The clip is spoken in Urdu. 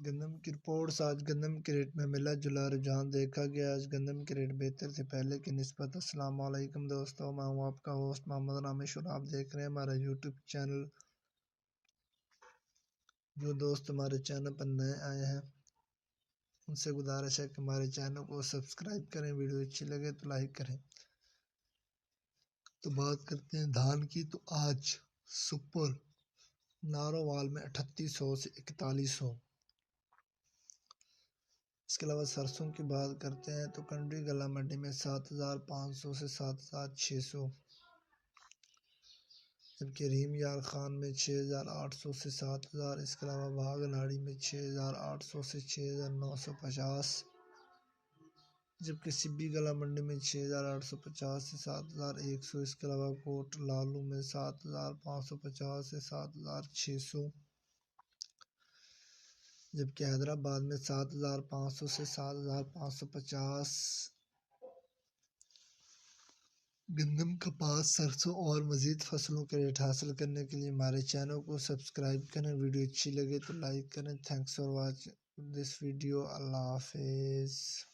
گندم کی رپورٹس۔ آج گندم کے ریٹ میں ملا جلا رجحان دیکھا گیا۔ آج گندم کے ریٹ بہتر تھے پہلے کی نسبت۔ السلام علیکم دوستو، میں ہوں آپ کا ہوسٹ محمد رامش اور آپ دیکھ رہے ہیں ہمارا یوٹیوب چینل۔ جو دوست ہمارے چینل پر نئے آئے ہیں ان سے گزارش ہے کہ ہمارے چینل کو سبسکرائب کریں، ویڈیو اچھی لگے تو لائک کریں۔ تو بات کرتے ہیں دھان کی، تو آج سپر نارووال میں 3800 سے 4100۔ اس کے علاوہ سرسوں کی بات کرتے ہیں تو کنڈی گلا منڈی میں 7500 سے 7600، جبکہ ریم یار خان میں 6800 سے 7000۔ اس کے علاوہ باغ ناڑی میں 6800 سے 6950، جبکہ سبی گلا منڈی میں 6850 سے 7100۔ اس کے علاوہ کوٹ لالو میں 7550 سے 7600، جبکہ حیدرآباد میں 7500 سے 7550۔ گندم، کپاس، سرسوں اور مزید فصلوں کے ریٹ حاصل کرنے کے لیے ہمارے چینل کو سبسکرائب کریں، ویڈیو اچھی لگے تو لائک کریں۔ Thanks for watching this video. اللہ حافظ۔